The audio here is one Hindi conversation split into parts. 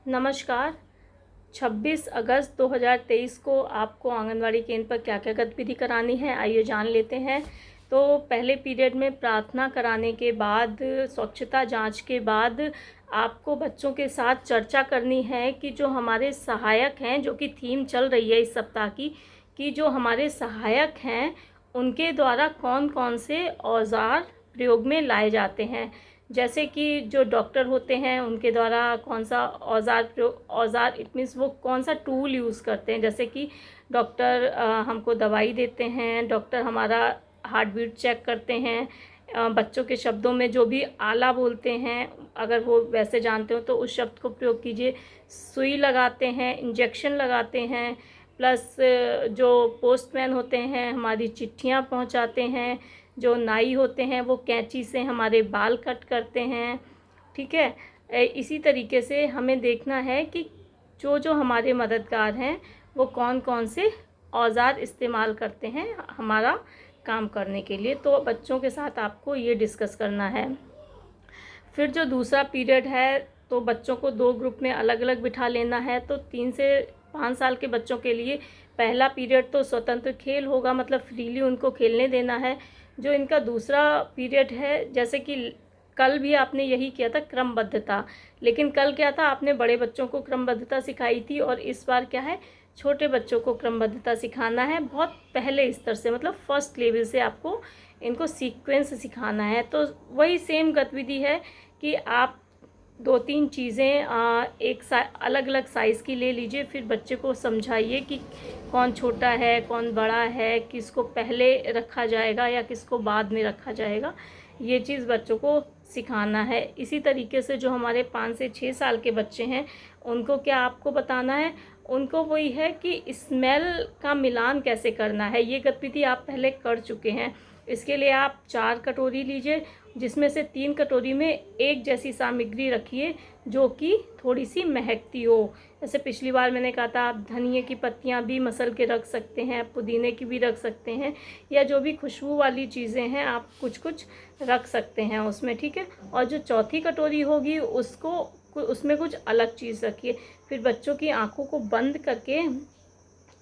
नमस्कार। 26 अगस्त 2023 को आपको आंगनवाड़ी केंद्र पर क्या क्या गतिविधि करानी है, आइए जान लेते हैं। तो पहले पीरियड में प्रार्थना कराने के बाद, स्वच्छता जांच के बाद आपको बच्चों के साथ चर्चा करनी है कि जो हमारे सहायक हैं, जो कि थीम चल रही है इस सप्ताह की, कि जो हमारे सहायक हैं उनके द्वारा कौन कौन से औज़ार प्रयोग में लाए जाते हैं। जैसे कि जो डॉक्टर होते हैं उनके द्वारा कौन सा औज़ार इट मीन्स वो कौन सा टूल यूज़ करते हैं। जैसे कि डॉक्टर हमको दवाई देते हैं, डॉक्टर हमारा हार्ट बीट चेक करते हैं, बच्चों के शब्दों में जो भी आला बोलते हैं अगर वो वैसे जानते हो तो उस शब्द को प्रयोग कीजिए। सुई लगाते हैं, इंजेक्शन लगाते हैं, प्लस जो पोस्टमैन होते हैं हमारी चिट्ठियाँ पहुंचाते हैं, जो नाई होते हैं वो कैंची से हमारे बाल कट करते हैं। ठीक है, इसी तरीके से हमें देखना है कि जो जो हमारे मददगार हैं वो कौन कौन से औज़ार इस्तेमाल करते हैं हमारा काम करने के लिए। तो बच्चों के साथ आपको ये डिस्कस करना है। फिर जो दूसरा पीरियड है तो बच्चों को 2 ग्रुप में अलग अलग बिठा लेना है। तो 3 से 5 साल के बच्चों के लिए पहला पीरियड तो स्वतंत्र खेल होगा, मतलब फ्रीली उनको खेलने देना है। जो इनका दूसरा पीरियड है, जैसे कि कल भी आपने यही किया था, क्रमबद्धता, लेकिन कल क्या था, आपने बड़े बच्चों को क्रमबद्धता सिखाई थी और इस बार क्या है, छोटे बच्चों को क्रमबद्धता सिखाना है। बहुत पहले स्तर से, मतलब फर्स्ट लेवल से आपको इनको सीक्वेंस सिखाना है। तो वही सेम गतिविधि है कि आप 2-3 चीज़ें अलग अलग साइज़ की ले लीजिए, फिर बच्चे को समझाइए कि कौन छोटा है कौन बड़ा है, किसको पहले रखा जाएगा या किसको बाद में रखा जाएगा। ये चीज़ बच्चों को सिखाना है। इसी तरीके से जो हमारे 5 से 6 साल के बच्चे हैं उनको क्या आपको बताना है, उनको वही है कि स्मेल का मिलान कैसे करना है। ये गतिविधि आप पहले कर चुके हैं। इसके लिए आप 4 कटोरी लीजिए, जिसमें से 3 कटोरी में एक जैसी सामग्री रखिए जो कि थोड़ी सी महकती हो। जैसे पिछली बार मैंने कहा था, आप धनिए की पत्तियां भी मसल के रख सकते हैं, पुदीने की भी रख सकते हैं, या जो भी खुशबू वाली चीज़ें हैं आप कुछ कुछ रख सकते हैं उसमें। ठीक है, और जो चौथी कटोरी होगी उसमें कुछ अलग चीज़ रखिए। फिर बच्चों की आंखों को बंद करके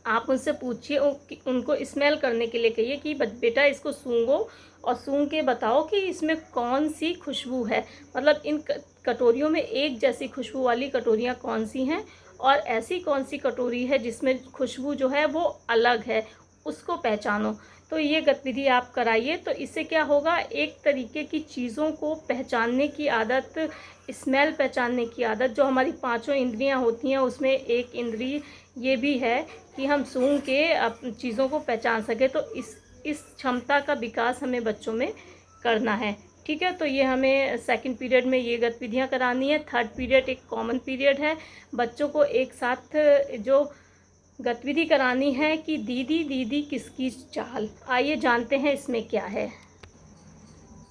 आप उनसे पूछिए, उनको स्मेल करने के लिए कहिए कि बेटा इसको सूंघो और सूंघ के बताओ कि इसमें कौन सी खुशबू है। मतलब इन कटोरियों में एक जैसी खुशबू वाली कटोरियाँ कौन सी हैं और ऐसी कौन सी कटोरी है जिसमें खुशबू जो है वो अलग है, उसको पहचानो। तो ये गतिविधि आप कराइए। तो इससे क्या होगा, एक तरीके की चीज़ों को पहचानने की आदत, स्मेल पहचानने की आदत, जो हमारी 5 इंद्रियां होती हैं उसमें एक इंद्रिय ये भी है कि हम सूंघ के चीज़ों को पहचान सकें। तो इस क्षमता का विकास हमें बच्चों में करना है। ठीक है, तो ये हमें सेकंड पीरियड में ये गतिविधियां करानी है। थर्ड पीरियड एक कॉमन पीरियड है, बच्चों को एक साथ जो गतिविधि करानी है कि दीदी दीदी किसकी चाल। आइए जानते हैं इसमें क्या है।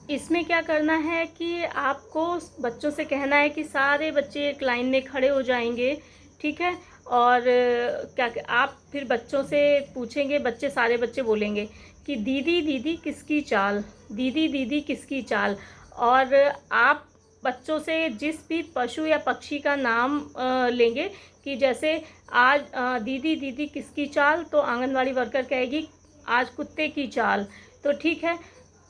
इसमें क्या करना है कि आपको बच्चों से कहना है कि सारे बच्चे एक लाइन में खड़े हो जाएंगे। ठीक है, और क्या आप फिर बच्चों से पूछेंगे, सारे बच्चे बोलेंगे कि दीदी दीदी किसकी चाल, दीदी दीदी किसकी चाल। और आप बच्चों से जिस भी पशु या पक्षी का नाम लेंगे, कि जैसे आज दीदी दीदी किसकी चाल, तो आंगनवाड़ी वर्कर कहेगी आज कुत्ते की चाल। तो ठीक है,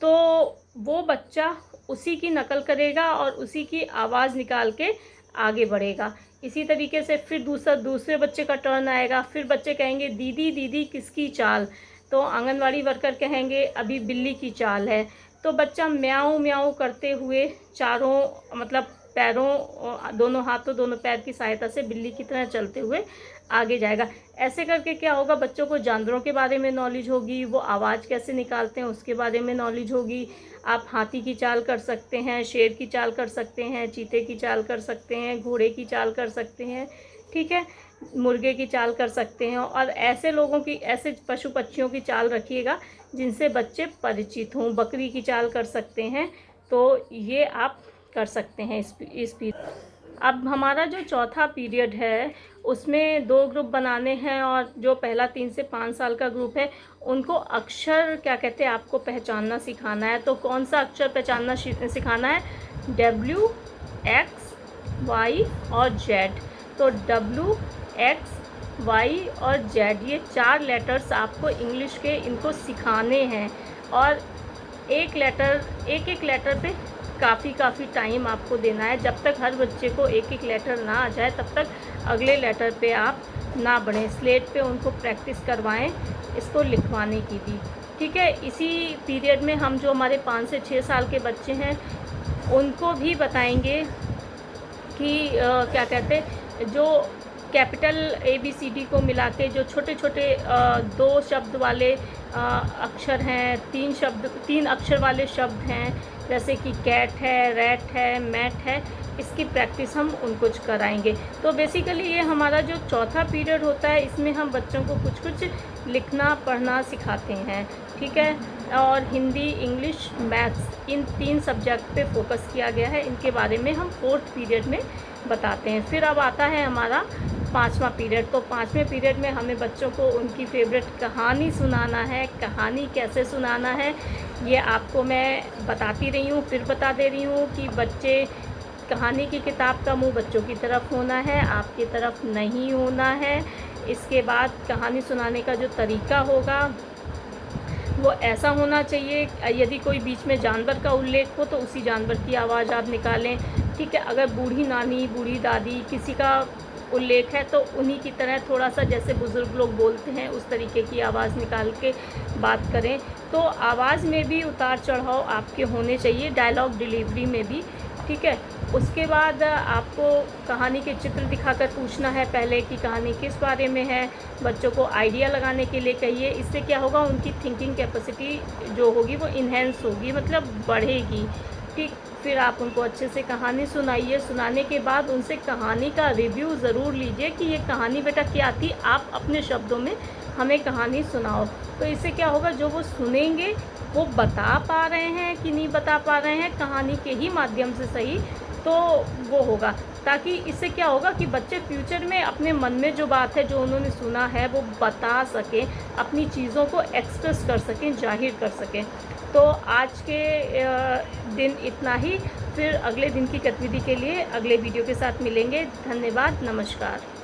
तो वो बच्चा उसी की नकल करेगा और उसी की आवाज़ निकाल के आगे बढ़ेगा। इसी तरीके से फिर दूसरे बच्चे का टर्न आएगा, फिर बच्चे कहेंगे दीदी दीदी किसकी चाल, तो आंगनवाड़ी वर्कर कहेंगे अभी बिल्ली की चाल है। तो बच्चा म्याऊं म्याऊं करते हुए चारों, मतलब पैरों, दोनों हाथों दोनों पैर की सहायता से बिल्ली की तरह चलते हुए आगे जाएगा। ऐसे करके क्या होगा, बच्चों को जानवरों के बारे में नॉलेज होगी, वो आवाज़ कैसे निकालते हैं उसके बारे में नॉलेज होगी। आप हाथी की चाल कर सकते हैं, शेर की चाल कर सकते हैं, चीते की चाल कर सकते हैं, घोड़े की चाल कर सकते हैं। ठीक है, मुर्गे की चाल कर सकते हैं। और ऐसे लोगों की, ऐसे पशु पक्षियों की चाल रखिएगा जिनसे बच्चे परिचित हों। बकरी की चाल कर सकते हैं। तो ये आप कर सकते हैं इस अब हमारा जो चौथा पीरियड है उसमें 2 ग्रुप बनाने हैं, और जो पहला 3 से 5 साल का ग्रुप है उनको अक्षर क्या कहते हैं आपको पहचानना सिखाना है। तो कौन सा अक्षर पहचानना सिखाना है, W, X, Y और Z। तो WXY और Z, ये 4 लेटर्स आपको इंग्लिश के इनको सिखाने हैं। और एक एक लेटर पे काफ़ी टाइम आपको देना है। जब तक हर बच्चे को एक एक लेटर ना आ जाए तब तक अगले लेटर पे आप ना बढ़ें। स्लेट पे उनको प्रैक्टिस करवाएं इसको लिखवाने की भी, ठीक है। इसी पीरियड में हम जो हमारे 5 से 6 साल के बच्चे हैं उनको भी बताएंगे कि क्या कहते हैं, जो कैपिटल ABCD को मिला के जो छोटे छोटे 2 शब्द वाले अक्षर हैं, 3 अक्षर वाले शब्द हैं, जैसे कि कैट है, रैट है, मैट है, इसकी प्रैक्टिस हम उनको कराएंगे। तो बेसिकली ये हमारा जो चौथा पीरियड होता है इसमें हम बच्चों को कुछ कुछ लिखना पढ़ना सिखाते हैं, ठीक है। और हिंदी, इंग्लिश, मैथ्स, इन 3 सब्जेक्ट पे फोकस किया गया है। इनके बारे में हम 4th पीरियड में बताते हैं। फिर अब आता है हमारा 5वां पीरियड। तो 5वें पीरियड में हमें बच्चों को उनकी फेवरेट कहानी सुनाना है। कहानी कैसे सुनाना है ये आपको मैं बताती रही हूँ, फिर बता दे रही हूँ कि बच्चे कहानी की किताब का मुंह बच्चों की तरफ होना है, आपकी तरफ नहीं होना है। इसके बाद कहानी सुनाने का जो तरीका होगा वो ऐसा होना चाहिए, यदि कोई बीच में जानवर का उल्लेख हो तो उसी जानवर की आवाज़ आप निकालें, ठीक है। अगर बूढ़ी नानी, बूढ़ी दादी किसी का उल्लेख है तो उन्हीं की तरह थोड़ा सा जैसे बुज़ुर्ग लोग बोलते हैं उस तरीके की आवाज़ निकाल के बात करें। तो आवाज़ में भी उतार चढ़ाव आपके होने चाहिए, डायलॉग डिलीवरी में भी, ठीक है। उसके बाद आपको कहानी के चित्र दिखाकर पूछना है पहले कि कहानी किस बारे में है। बच्चों को आइडिया लगाने के लिए कहिए। इससे क्या होगा, उनकी थिंकिंग कैपेसिटी जो होगी वो इन्हेंस होगी, मतलब बढ़ेगी, ठीक। फिर आप उनको अच्छे से कहानी सुनाइए। सुनाने के बाद उनसे कहानी का रिव्यू ज़रूर लीजिए कि ये कहानी बेटा क्या थी, आप अपने शब्दों में हमें कहानी सुनाओ। तो इससे क्या होगा, जो वो सुनेंगे वो बता पा रहे हैं कि नहीं बता पा रहे हैं कहानी के ही माध्यम से सही, तो वो होगा। ताकि इससे क्या होगा कि बच्चे फ्यूचर में अपने मन में जो बात है, जो उन्होंने सुना है, वो बता सकें, अपनी चीज़ों को एक्सप्रेस कर सकें, जाहिर कर सकें। तो आज के दिन इतना ही। फिर अगले दिन की गतिविधि के लिए अगले वीडियो के साथ मिलेंगे। धन्यवाद, नमस्कार।